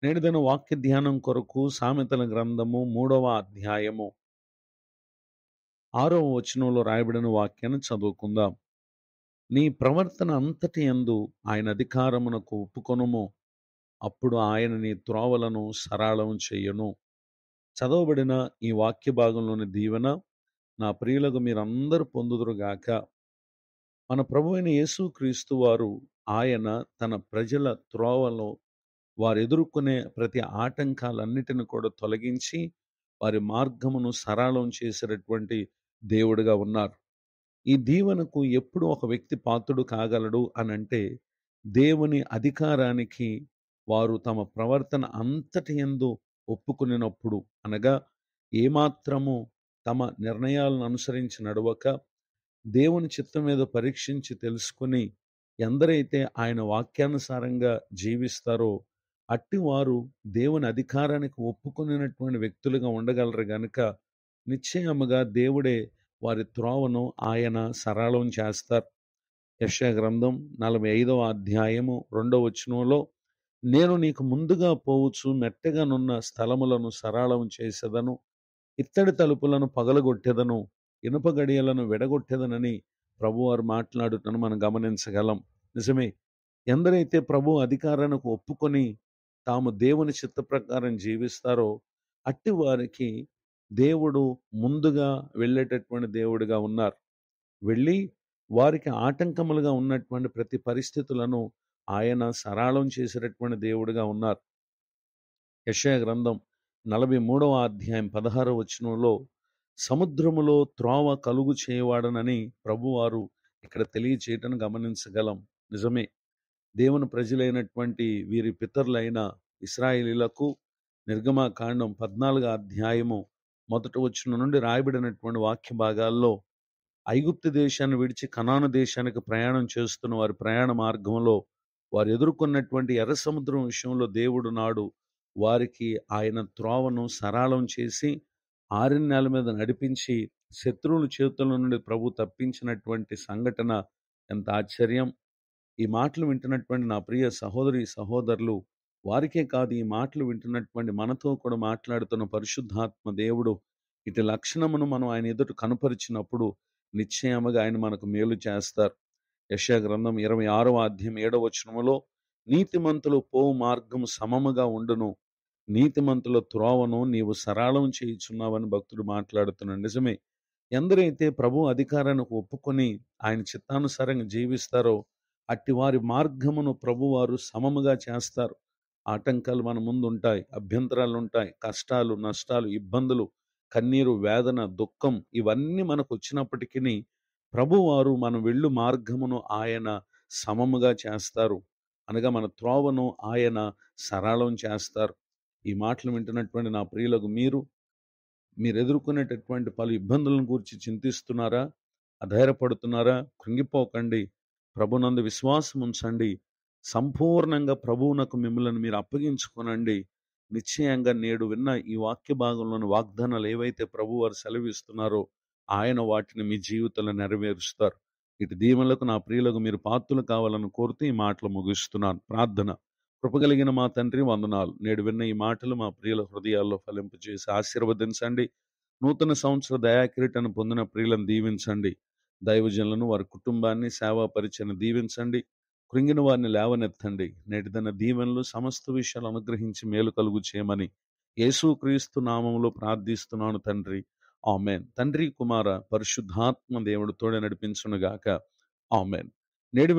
నేటిదిన వాక్య ధ్యానం కొరకు సామెతల గ్రంథము 3వ అధ్యాయము 6వ వచనంలో రాయబడిన వాక్యాన్ని చదువుకుందాం. నీ ప్రవర్తన అంతటి యందు ఆయన అధికారమునకు ఒప్పుకొనుము, అప్పుడు ఆయన నీ త్రోవలను సరళం చెయ్యును. చదవబడిన ఈ వాక్య భాగంలోని దీవెన నా ప్రియులకు మీరందరూ పొందుదురుగాక. మన ప్రభువైన యేసుక్రీస్తు వారు ఆయన తన ప్రజల త్రోవలో వారు ఎదుర్కొనే ప్రతి ఆటంకాలన్నిటిని కూడా తొలగించి వారి మార్గమును సరళం చేసేటటువంటి దేవుడిగా ఉన్నారు. ఈ దీవెనకు ఎప్పుడు ఒక వ్యక్తి పాత్రుడు కాగలడు అని అంటే, దేవుని అధికారానికి వారు తమ ప్రవర్తన అంతటి యందు ఒప్పుకొనినప్పుడు, అనగా ఏమాత్రము తమ నిర్ణయాలను అనుసరించి నడవక దేవుని చిత్తం మీద పరీక్షించి తెలుసుకుని ఎందరైతే ఆయన వాక్యానుసారంగా జీవిస్తారో అట్టి వారు దేవుని అధికారానికి ఒప్పుకొనినటువంటి వ్యక్తులుగా ఉండగలరు గనుక నిశ్చయముగా దేవుడే వారి త్రోవను ఆయన సరళం చేస్తారు. యెషయా గ్రంథం 45వ అధ్యాయము 2వ వచనంలో, నేను నీకు ముందుగా పోవచ్చు మెట్టగానున్న స్థలములను సరళం చేసేదను, ఇత్తడి తలుపులను పగలగొట్టెదను, ఇనుప గడియలను విడగొట్టెదనని ప్రభువారు మాట్లాడుటను మనం గమనించగలం. నిజమే, ఎందరైతే ప్రభు అధికారానికి ఒప్పుకొని తాము దేవుని చిత్త ప్రకారం జీవిస్తారో అట్టి వారికి దేవుడు ముందుగా వెళ్ళేటటువంటి దేవుడిగా ఉన్నారు. వెళ్ళి వారికి ఆటంకములుగా ఉన్నటువంటి ప్రతి పరిస్థితులను ఆయన సరళం చేసేటటువంటి దేవుడిగా ఉన్నారు. యెషయా గ్రంథం 43వ అధ్యాయం 16వ వచనంలో, సముద్రములో త్రోవ కలుగు చేయవాడనని ప్రభువారు ఇక్కడ తెలియచేయటం గమనించగలం. నిజమే, దేవుని ప్రజలైనటువంటి వీరి పితరులైన ఇశ్రాయేలీలకు నిర్గమకాండం 14వ అధ్యాయము 1వ వచనం నుండి రాయబడినటువంటి వాక్య భాగాల్లో ఐగుప్తు దేశాన్ని విడిచి కనాను దేశానికి ప్రయాణం చేస్తున్న వారి ప్రయాణ మార్గంలో వారు ఎదుర్కొన్నటువంటి ఎర్ర సముద్రం విషయంలో దేవుడు నాడు వారికి ఆయన త్రోవను సరళం చేసి ఆరిన నేల మీద నడిపించి శత్రువుల చేతుల నుండి ప్రభు తప్పించినటువంటి సంఘటన ఎంత ఆశ్చర్యం. ఈ మాటలు వింటున్నటువంటి నా ప్రియ సహోదరి సహోదరులు, వారికే కాదు, ఈ మాటలు వింటున్నటువంటి మనతో కూడా మాట్లాడుతున్న పరిశుద్ధాత్మ దేవుడు ఇటు లక్షణమును మనం ఆయన ఎదుట కనపరిచినప్పుడు నిశ్చయముగా ఆయన మనకు మేలు చేస్తారు. యెషయా గ్రంథం 26వ అధ్యాయం 7వ వచనములో, నీతిమంతులు పోవు మార్గము సమముగా ఉండును, నీతిమంతుల త్రోవను నీవు సరళం చేయుచున్నావని భక్తుడు మాట్లాడుతున్నాడు. నిజమే, ఎందరైతే ప్రభు అధికారానికి ఒప్పుకొని ఆయన చిత్తానుసారంగా జీవిస్తారో అట్టి వారి మార్గమును ప్రభువారు సమముగా చేస్తారు. ఆటంకాలు మన ముందు ఉంటాయి, అభ్యంతరాలు ఉంటాయి, కష్టాలు, నష్టాలు, ఇబ్బందులు, కన్నీరు, వేదన, దుఃఖం ఇవన్నీ మనకు వచ్చినప్పటికీ ప్రభువారు మనం వెళ్ళు మార్గమును ఆయన సమముగా చేస్తారు. అనగా మన త్రోవను ఆయన సరళం చేస్తారు. ఈ మాటలు వింటున్నటువంటి నా ప్రియులకు మీరు ఎదుర్కొనేటటువంటి పలు ఇబ్బందులను గురించి చింతిస్తున్నారా? అధైర్యపడుతున్నారా? కృంగిపోకండి. ప్రభునందు విశ్వాసం ఉంచండి. సంపూర్ణంగా ప్రభువునకు మిమ్మల్ని మీరు అప్పగించుకోనండి. నిశ్చయంగా నేడు విన్న ఈ వాక్య భాగంలోని వాగ్దానాలు ఏవైతే ప్రభువారు సెలవిస్తున్నారో ఆయన వాటిని మీ జీవితంలో నెరవేరుస్తారు. ఇటు దీవెనలకు నా ప్రియులకు మీరు పాత్రులు కావాలని కోరుతూ ఈ మాటలు ముగిస్తున్నాను. ప్రార్థన. కృపగలిగిన మా తండ్రి, వందనాలు. నేడు విన్న ఈ మాటలు మా ప్రియుల హృదయాల్లో ఫలింపజేసి ఆశీర్వదించండి. నూతన సంవత్సర దయాకిరీటాన్ని పొందిన ప్రియులను దీవించండి. దైవజనులను, వారి కుటుంబాన్ని, సేవా పరిచయను దీవించండి. కృంగిన వారిని లేవనెత్తండి. నేటిదన్న దీవెనలు సమస్త విషయాలు అనుగ్రహించి మేలు కలుగు చేయమని యేసుక్రీస్తు నామములో ప్రార్థిస్తున్నాను తండ్రి. ఆమెన్. తండ్రి, కుమార, పరిశుద్ధాత్మ దేవుడు తోడే నడిపించునుగాక. ఆమెన్. నేడు